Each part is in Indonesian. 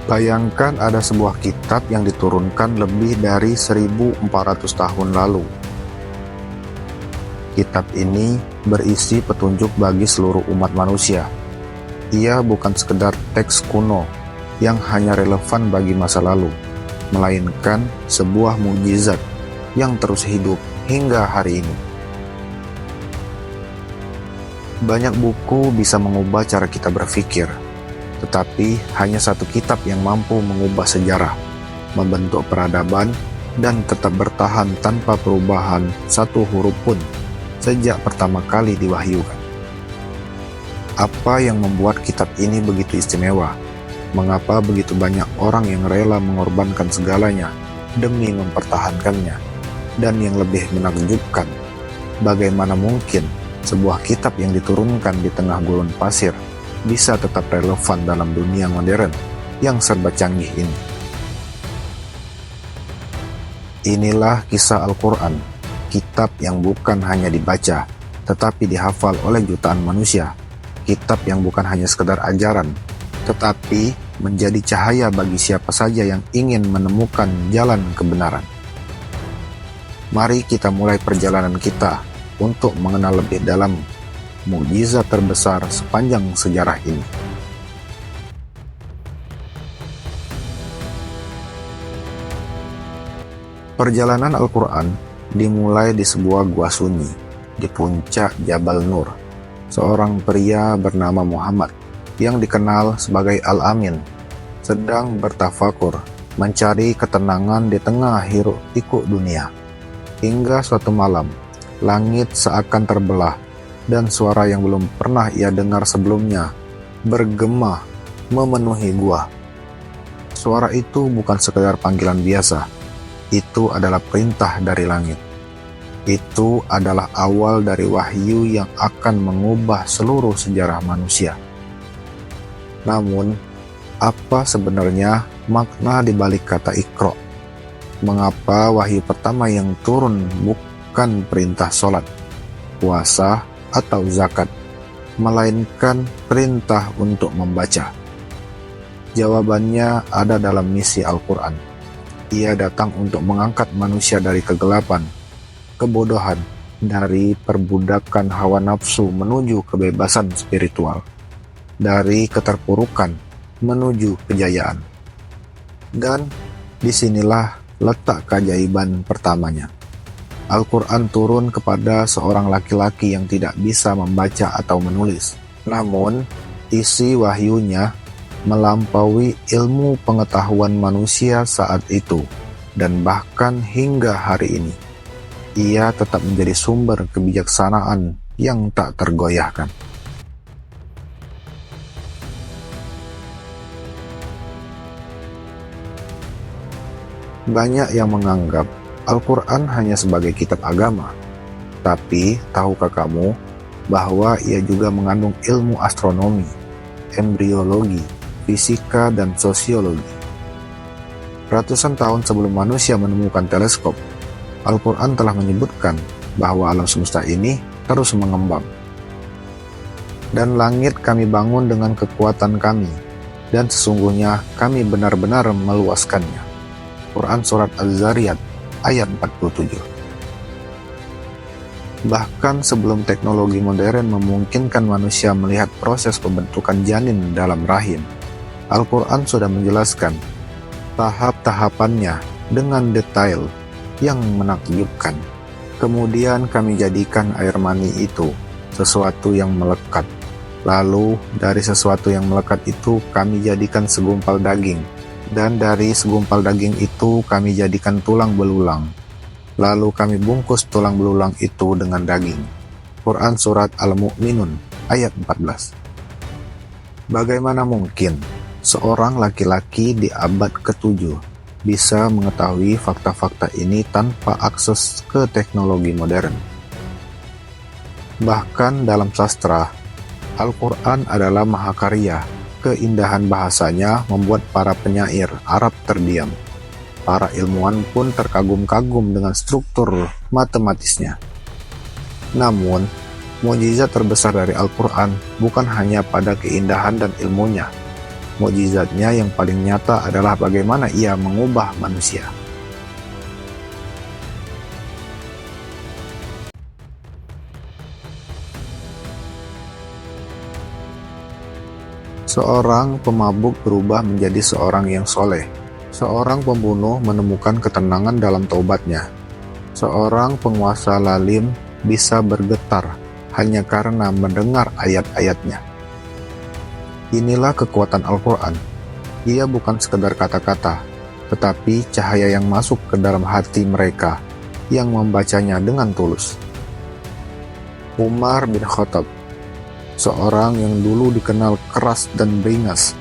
Bayangkan ada sebuah kitab yang diturunkan lebih dari 1400 tahun lalu. Kitab ini berisi petunjuk bagi seluruh umat manusia. Ia bukan sekedar teks kuno yang hanya relevan bagi masa lalu, melainkan sebuah mukjizat yang terus hidup hingga hari ini. Banyak buku bisa mengubah cara kita berpikir, tetapi hanya satu kitab yang mampu mengubah sejarah, membentuk peradaban, dan tetap bertahan tanpa perubahan satu huruf pun sejak pertama kali diwahyukan. Apa yang membuat kitab ini begitu istimewa? Mengapa begitu banyak orang yang rela mengorbankan segalanya demi mempertahankannya? Dan yang lebih menakjubkan, bagaimana mungkin sebuah kitab yang diturunkan di tengah gurun pasir bisa tetap relevan dalam dunia modern yang serba canggih ini? Inilah kisah Al-Quran, kitab yang bukan hanya dibaca, tetapi dihafal oleh jutaan manusia. Kitab yang bukan hanya sekedar ajaran, tetapi menjadi cahaya bagi siapa saja yang ingin menemukan jalan kebenaran. Mari kita mulai perjalanan kita untuk mengenal lebih dalam mukjizat terbesar sepanjang sejarah ini. Perjalanan Al-Quran dimulai di sebuah gua sunyi di puncak Jabal Nur. Seorang pria bernama Muhammad yang dikenal sebagai Al-Amin sedang bertafakur mencari ketenangan di tengah hiruk-pikuk dunia. Hingga suatu malam, langit seakan terbelah dan suara yang belum pernah ia dengar sebelumnya bergema memenuhi gua. Suara itu bukan sekedar panggilan biasa, itu adalah perintah dari langit. Itu adalah awal dari wahyu yang akan mengubah seluruh sejarah manusia. Namun, apa sebenarnya makna di balik kata Iqra? Mengapa wahyu pertama yang turun bukan perintah sholat, puasa, atau zakat, melainkan perintah untuk membaca? Jawabannya ada dalam misi Al-Quran. Ia datang untuk mengangkat manusia dari kegelapan, kebodohan, dari perbudakan hawa nafsu menuju kebebasan spiritual, dari keterpurukan menuju kejayaan. Dan disinilah letak keajaiban pertamanya. Al-Quran turun kepada seorang laki-laki yang tidak bisa membaca atau menulis. Namun, isi wahyunya melampaui ilmu pengetahuan manusia saat itu, dan bahkan hingga hari ini. Ia tetap menjadi sumber kebijaksanaan yang tak tergoyahkan. Banyak yang menganggap Al-Quran hanya sebagai kitab agama. Tapi, tahukah kamu bahwa ia juga mengandung ilmu astronomi, embriologi, fisika, dan sosiologi? Ratusan tahun sebelum manusia menemukan teleskop, Al-Quran telah menyebutkan bahwa alam semesta ini terus mengembang. Dan langit kami bangun dengan kekuatan kami, dan sesungguhnya kami benar-benar meluaskannya. Quran Surat Az-Zariyat ayat 47. Bahkan sebelum teknologi modern memungkinkan manusia melihat proses pembentukan janin dalam rahim, Al-Quran sudah menjelaskan tahap-tahapannya dengan detail yang menakjubkan. Kemudian kami jadikan air mani itu sesuatu yang melekat. Lalu dari sesuatu yang melekat itu kami jadikan segumpal daging. Dan dari segumpal daging itu kami jadikan tulang belulang. Lalu kami bungkus tulang belulang itu dengan daging. Quran Surat Al-Mu'minun ayat 14. Bagaimana mungkin seorang laki-laki di abad ke-7 bisa mengetahui fakta-fakta ini tanpa akses ke teknologi modern? Bahkan dalam sastra, Al-Quran adalah mahakarya. Keindahan bahasanya membuat para penyair Arab terdiam. Para ilmuwan pun terkagum-kagum dengan struktur matematisnya. Namun, mukjizat terbesar dari Al-Quran bukan hanya pada keindahan dan ilmunya, Mukjizatnya yang paling nyata adalah bagaimana ia mengubah manusia. Seorang pemabuk berubah menjadi seorang yang soleh. Seorang pembunuh menemukan ketenangan dalam taubatnya. Seorang penguasa lalim bisa bergetar hanya karena mendengar ayat-ayatnya. Inilah kekuatan Al-Quran. Ia bukan sekedar kata-kata, tetapi cahaya yang masuk ke dalam hati mereka yang membacanya dengan tulus. Umar bin Khattab, seorang yang dulu dikenal keras dan beringas,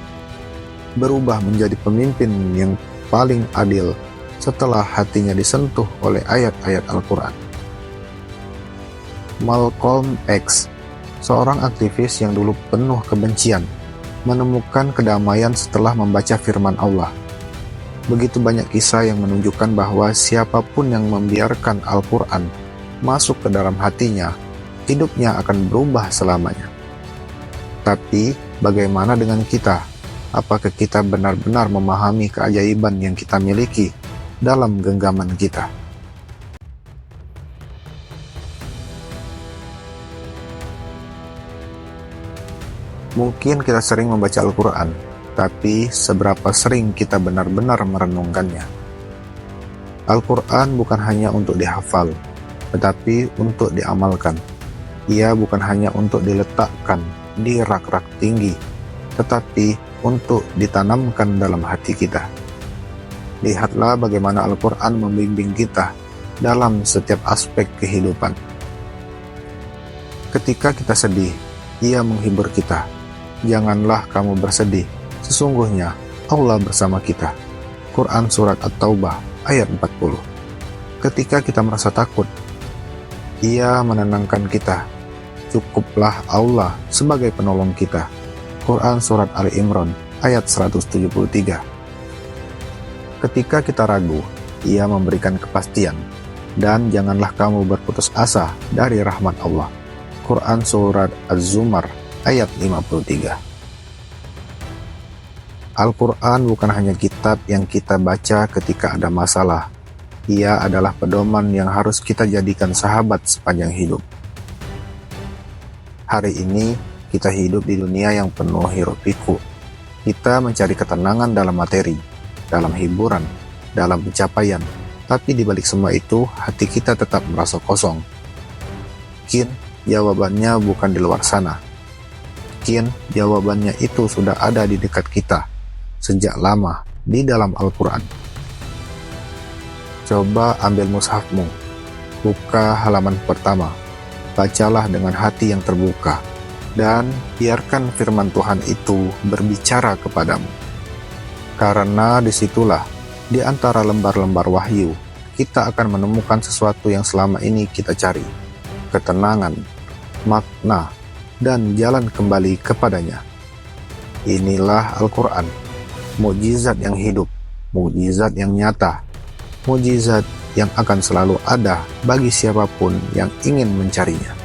berubah menjadi pemimpin yang paling adil setelah hatinya disentuh oleh ayat-ayat Al-Quran. Malcolm X, seorang aktivis yang dulu penuh kebencian, menemukan kedamaian setelah membaca firman Allah. Begitu banyak kisah yang menunjukkan bahwa siapapun yang membiarkan Al-Quran masuk ke dalam hatinya, hidupnya akan berubah selamanya. Tapi, bagaimana dengan kita? Apakah kita benar-benar memahami keajaiban yang kita miliki dalam genggaman kita? Mungkin kita sering membaca Al-Quran, tapi seberapa sering kita benar-benar merenungkannya? Al-Quran bukan hanya untuk dihafal, tetapi untuk diamalkan. Ia bukan hanya untuk diletakkan di rak-rak tinggi, tetapi untuk ditanamkan dalam hati kita. Lihatlah bagaimana Al-Quran membimbing kita dalam setiap aspek kehidupan. Ketika kita sedih, Ia menghibur kita. Janganlah kamu bersedih, sesungguhnya Allah bersama kita. Quran Surat At-Taubah ayat 40. Ketika kita merasa takut, Ia menenangkan kita. Cukuplah Allah sebagai penolong kita. Quran Surat Ali Imran ayat 173. Ketika kita ragu, Ia memberikan kepastian. Dan janganlah kamu berputus asa dari rahmat Allah. Quran Surat Az-Zumar ayat 53. Al-Quran bukan hanya kitab yang kita baca ketika ada masalah. Ia adalah pedoman yang harus kita jadikan sahabat sepanjang hidup. Hari ini, kita hidup di dunia yang penuh hiruk-pikuk. Kita mencari ketenangan dalam materi, dalam hiburan, dalam pencapaian. Tapi di balik semua itu, hati kita tetap merasa kosong. Mungkin jawabannya bukan di luar sana. Mungkin jawabannya itu sudah ada di dekat kita sejak lama di dalam Al-Quran. Coba ambil mushafmu, buka halaman pertama, bacalah dengan hati yang terbuka, dan biarkan firman Tuhan itu berbicara kepadamu. Karena disitulah, di antara lembar-lembar wahyu, kita akan menemukan sesuatu yang selama ini kita cari, ketenangan, makna, dan jalan kembali kepadanya. Inilah Al-Quran, mukjizat yang hidup, mukjizat yang nyata, mukjizat yang akan selalu ada bagi siapapun yang ingin mencarinya.